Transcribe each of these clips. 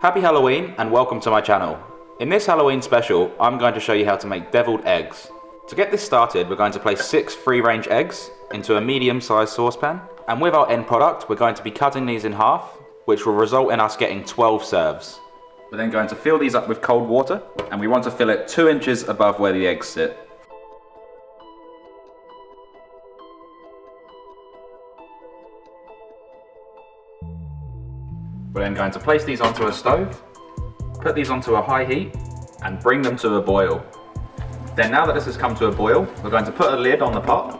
Happy Halloween and welcome to my channel. In this Halloween special, I'm going to show you how to make deviled eggs. To get this started, we're going to place 6 free-range eggs into a medium-sized saucepan, and with our end product, we're going to be cutting these in half, which will result in us getting 12 serves. We're then going to fill these up with cold water, and we want to fill it 2 inches above where the eggs sit. We're then going to place these onto a stove, put these onto a high heat, and bring them to a boil. Then now that this has come to a boil, we're going to put a lid on the pot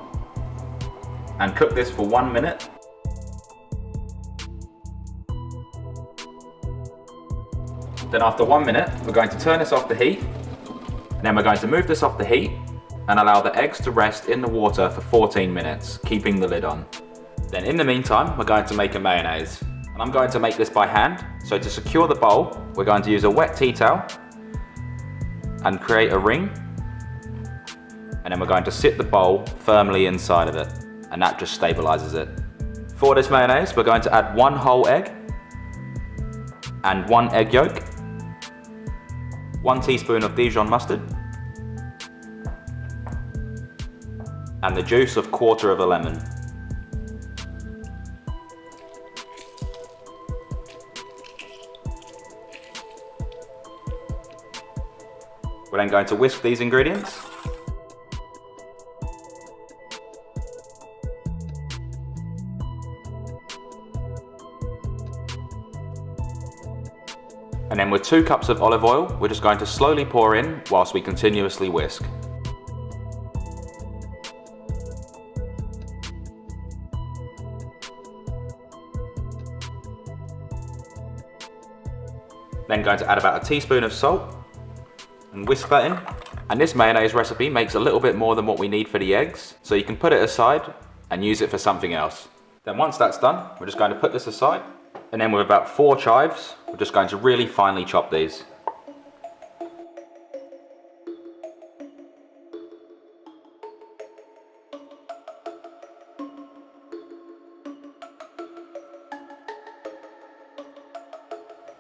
and cook this for 1 minute. Then after 1 minute, we're going to turn this off the heat, and then we're going to move this off the heat and allow the eggs to rest in the water for 14 minutes, keeping the lid on. Then in the meantime, we're going to make a mayonnaise. And I'm going to make this by hand, so to secure the bowl, we're going to use a wet tea towel and create a ring, and then we're going to sit the bowl firmly inside of it, and that just stabilizes it. For this mayonnaise, we're going to add 1 whole egg and 1 egg yolk, 1 teaspoon of Dijon mustard, and the juice of 1/4 of a lemon. We're then going to whisk these ingredients. And then with 2 cups of olive oil, we're just going to slowly pour in whilst we continuously whisk. Then going to add about a teaspoon of salt and whisk that in. And this mayonnaise recipe makes a little bit more than what we need for the eggs, so you can put it aside and use it for something else. Then once that's done, we're just going to put this aside, and then with about 4 chives, we're just going to really finely chop these.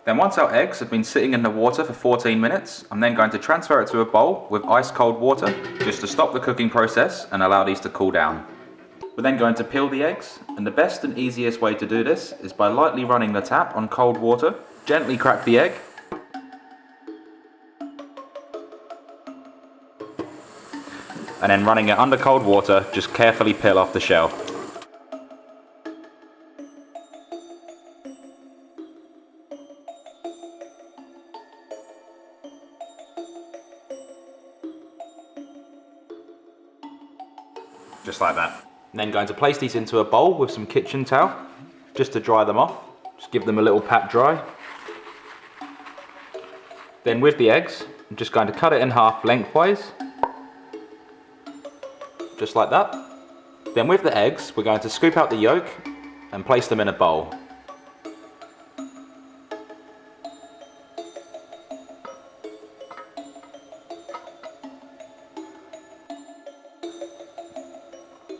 Then once our eggs have been sitting in the water for 14 minutes, I'm then going to transfer it to a bowl with ice cold water, just to stop the cooking process and allow these to cool down. We're then going to peel the eggs, and the best and easiest way to do this is by lightly running the tap on cold water, gently crack the egg, and then running it under cold water, just carefully peel off the shell. Just like that. And then going to place these into a bowl with some kitchen towel, just to dry them off. Just give them a little pat dry. Then with the eggs, I'm just going to cut it in half lengthwise. Just like that. Then with the eggs, we're going to scoop out the yolk and place them in a bowl.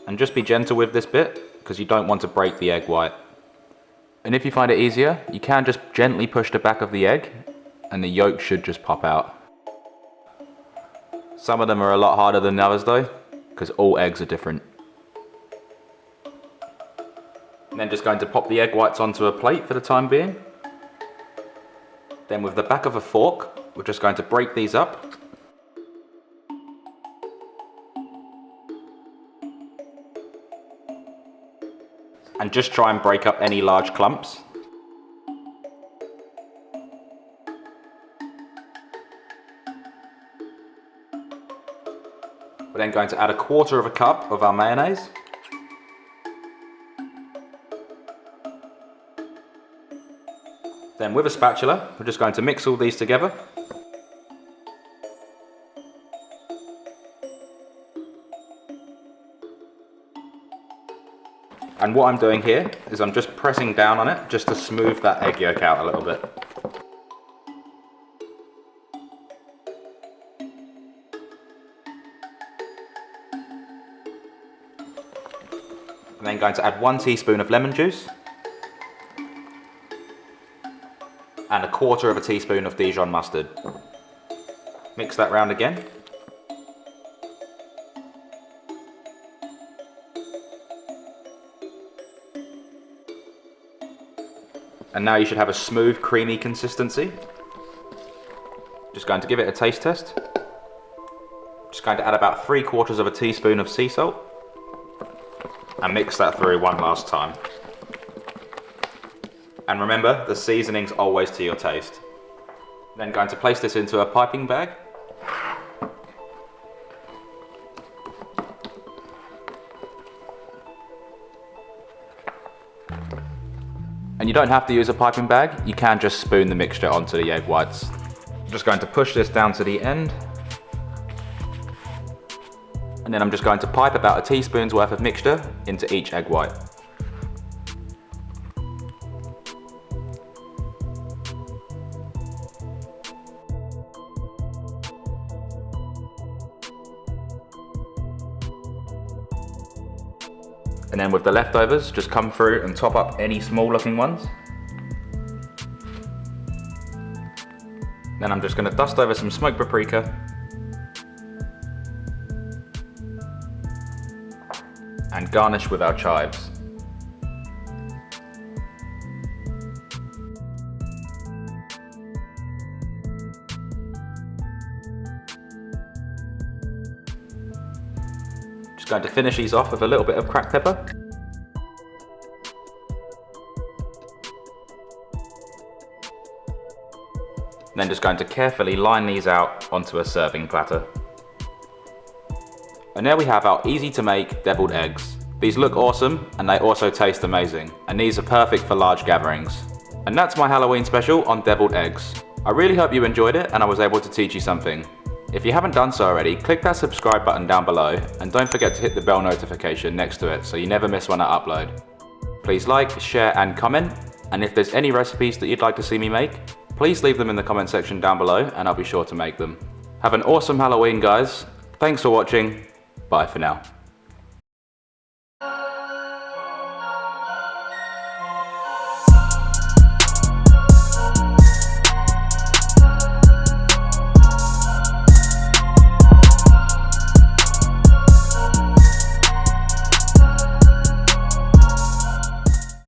And just be gentle with this bit, because you don't want to break the egg white. And if you find it easier, you can just gently push the back of the egg, and the yolk should just pop out. Some of them are a lot harder than others though, because all eggs are different. And then just going to pop the egg whites onto a plate for the time being. Then with the back of a fork, we're just going to break these up. And just try and break up any large clumps. We're then going to add 1/4 cup of our mayonnaise. Then with a spatula, we're just going to mix all these together. And what I'm doing here is I'm just pressing down on it just to smooth that egg yolk out a little bit. I'm then going to add 1 teaspoon of lemon juice. and 1/4 teaspoon of Dijon mustard. Mix that round again. And now you should have a smooth, creamy consistency. Just going to give it a taste test. Just going to add about 3/4 teaspoon of sea salt and mix that through one last time. And remember, the seasoning's always to your taste. Then going to place this into a piping bag. And you don't have to use a piping bag, you can just spoon the mixture onto the egg whites. I'm just going to push this down to the end. And then I'm just going to pipe about a teaspoon's worth of mixture into each egg white. And then with the leftovers, just come through and top up any small looking ones. Then I'm just going to dust over some smoked paprika. And garnish with our chives. Just going to finish these off with a little bit of cracked pepper. Then just going to carefully line these out onto a serving platter. And there we have our easy to make deviled eggs. These look awesome and they also taste amazing, and these are perfect for large gatherings. And that's my Halloween special on deviled eggs. I really hope you enjoyed it and I was able to teach you something. If you haven't done so already, click that subscribe button down below and don't forget to hit the bell notification next to it so you never miss when I upload. Please like, share and comment, and if there's any recipes that you'd like to see me make, please leave them in the comment section down below and I'll be sure to make them. Have an awesome Halloween, guys. Thanks for watching. Bye for now.